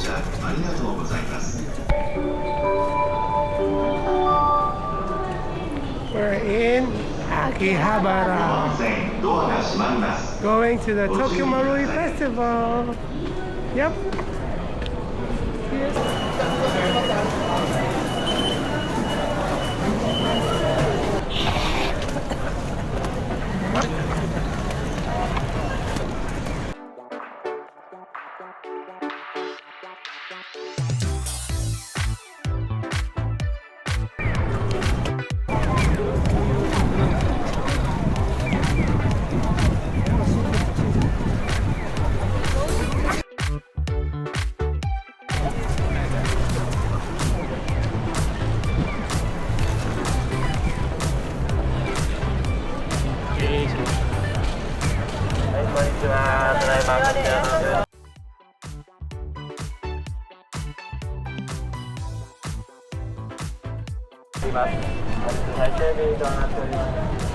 車ありがとうございます。We're in Akihabara, going to the Tokyo Marui Festival. Yep.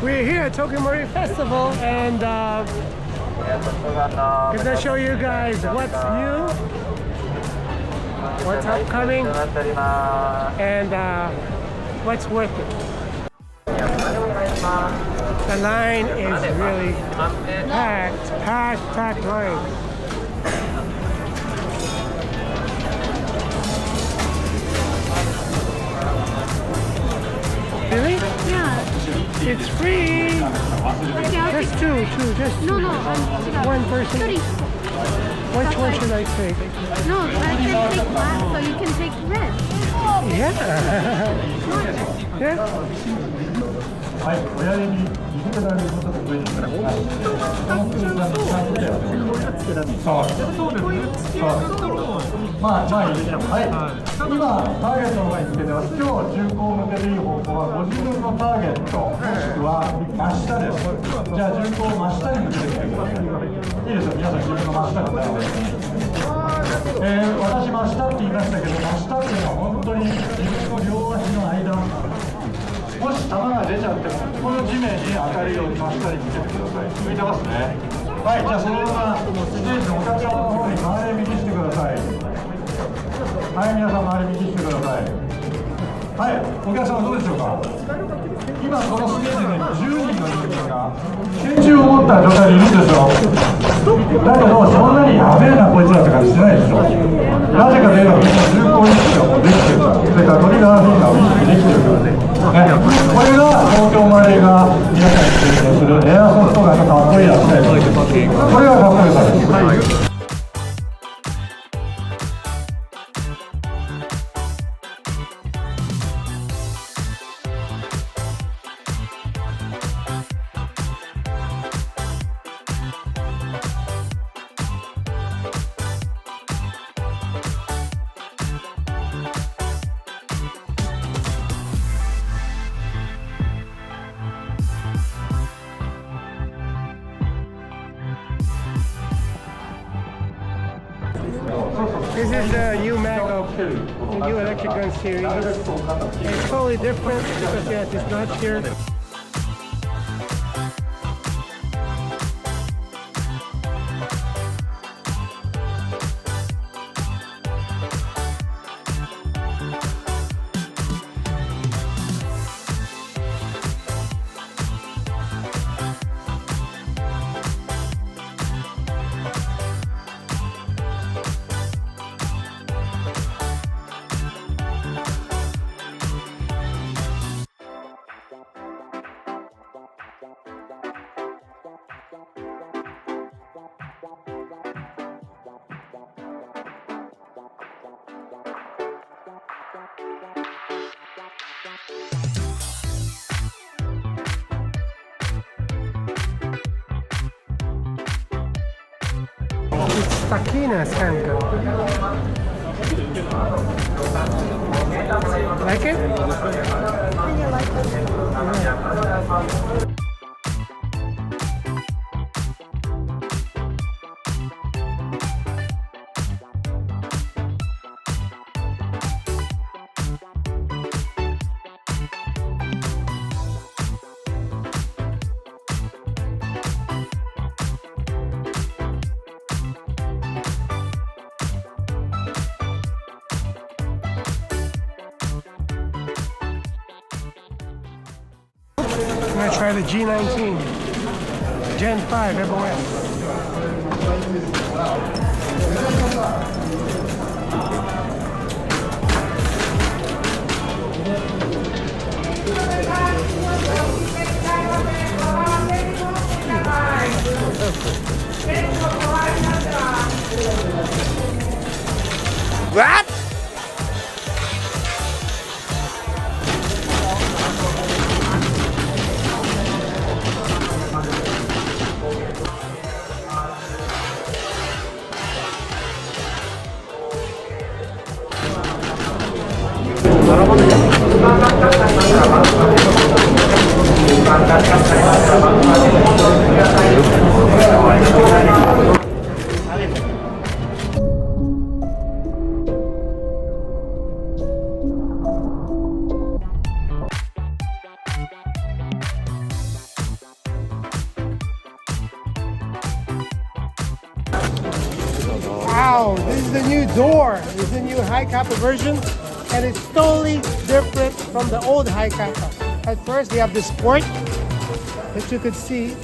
We're here at Tokyo Marui Festival, and gonna show you guys what's new, what's upcoming, and what's worth it. The line is really packed line. Really? Yeah. It's free. Just two. No, One person. Which one should I take? No, I can take black, so you can take red. Yeah. Yeah. はい、親指に右手から右手の上にこの空間にちゃんと手をそうですね。まあいいですよ。はい。今ターゲットの方につけてます。今日銃口を向けていい方向はご自分のターゲットもしくは真下です。じゃあ銃口を真下に向けてみてください。いいですよ。皆さん自分の真下のターゲット。私真下って言いましたけど、真下っていうのは本当に自分の両足の間。もし球が出ちゃっても、この地面に当たるように真下に向けてください。向いてますね。はい、じゃあそのままステージのお客様の方に回り右してください。はい、皆さん回り右してください。はい、お客様どうでしょうか。今このステージに10人の人間が拳銃を持った状態でいるんですよ。だけどそんなにやべえなこいつらって感じしないでしょ。なぜかというとみんな銃口意識がもうできてるから、それからトリガーフィンガーを意識できてるからね。これが東京マレーが皆さんに提供するエアソフトガンのかっこいいやつです。これがかっこよさです。This is the new Mag of new electric gun series. It's totally different because it has this notch here. It's Takina's handgun. Like it? I like it. gonna try the G19 Gen 5 MOS. What? Wow, this is the new door. This is the new high kappa version, and it's totally different from the old high kappa. At first, they have this port that you could see.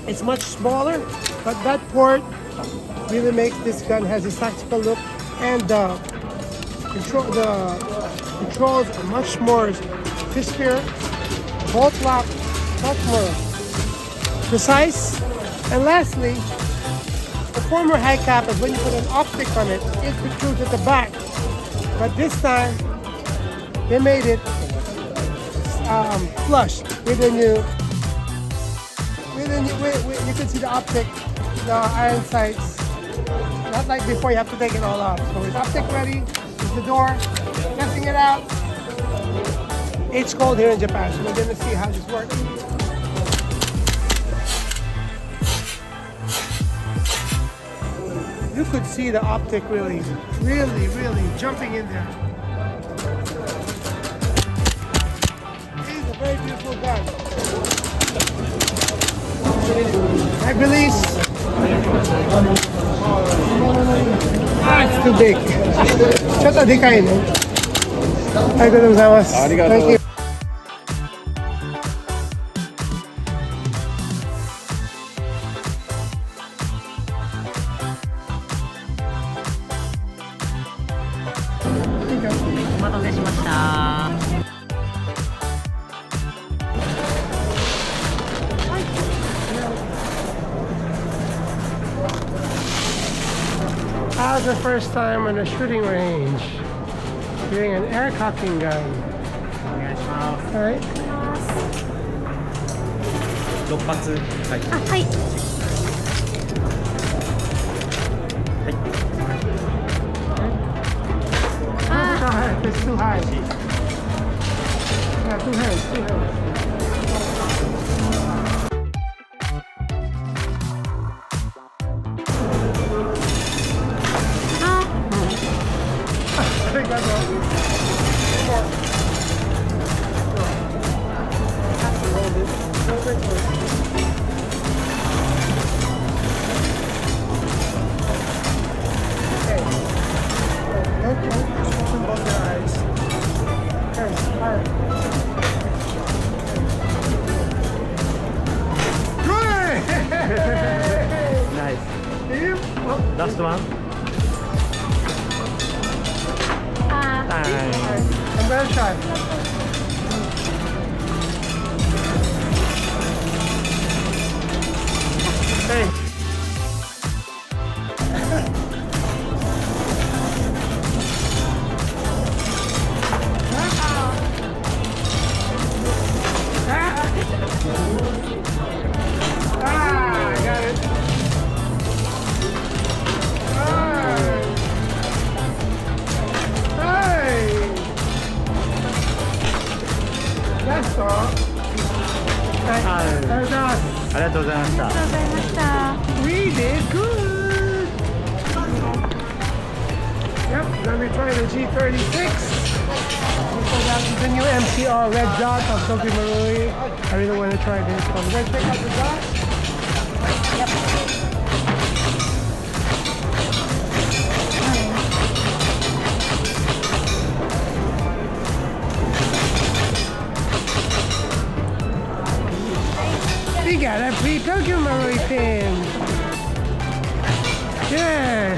It's much smaller, but that port really makes this gun has a tactical look, and the controls are much more crispier, bolt lock, much more precise. And lastly, the former high kappa, when you put an optic on it, it protrudes at the back. But this time, they made it flush with the new. You can see the optic, the iron sights. Not like before, you have to take it all off. So it's optic ready. It's the door. Testing it out. It's cold here in Japan, so we're gonna see how this works. You could see the optic really jumping in there. This is a very beautiful gun. Mag release. Ah, it's too big. ちょっとでかいね。ありがとうございます。ありがとうございます。お待たせしました。How's the first time on a shooting range? Doing an air cocking gun. お願いします。Alright. 6発。はい。あ、はい。It's too high. Yeah, two hands. I think that's all. Have to hold it. Hold it first. Okay. Don't open both your eyes. Turn. Hard. Good! Nice. You? Oh. Last one. I'm very shy. Hey. I got it. That's all. ありがとうございました。ありがとうございました。 We did good. Yep, gonna be trying the G36. This is the new MCR red dot of Tokyo Marui. I really want to try this. So we're gonna check out the dot. Yep. We thank you, Marui team. Yeah.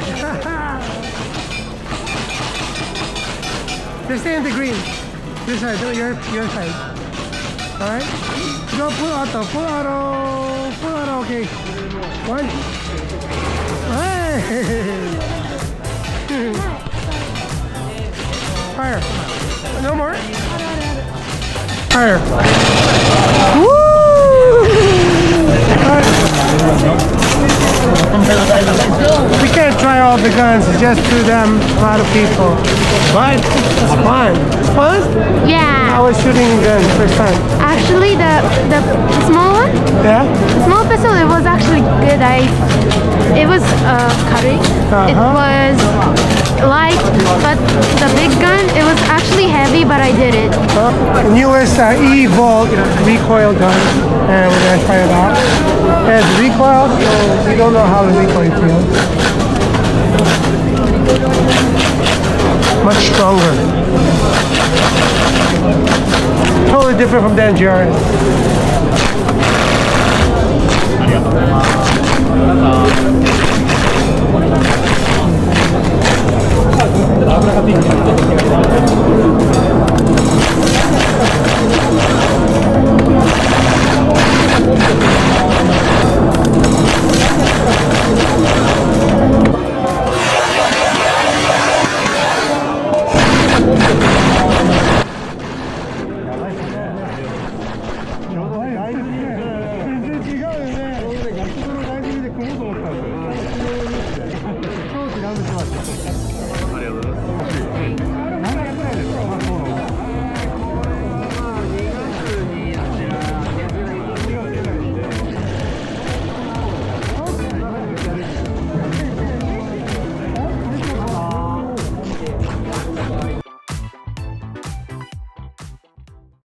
Just stay in the green. This side, your side. Alright? Go full auto, okay. One. Hey! Fire. No more? Fire. Woo! We can't try all the guns, it's just to them, a lot of people. But it's fun. It's fun? Yeah. I was shooting guns first time. Actually, the small one, Yeah? the small pistol, it was actually good. It was cutting. It was light, but the big gun, it was actually heavy, but I did it. The newest E-Volt recoil gun, and we're gonna try it out. It has recoil, so we don't know how the recoil feels. Much stronger. Totally different from the NGRS.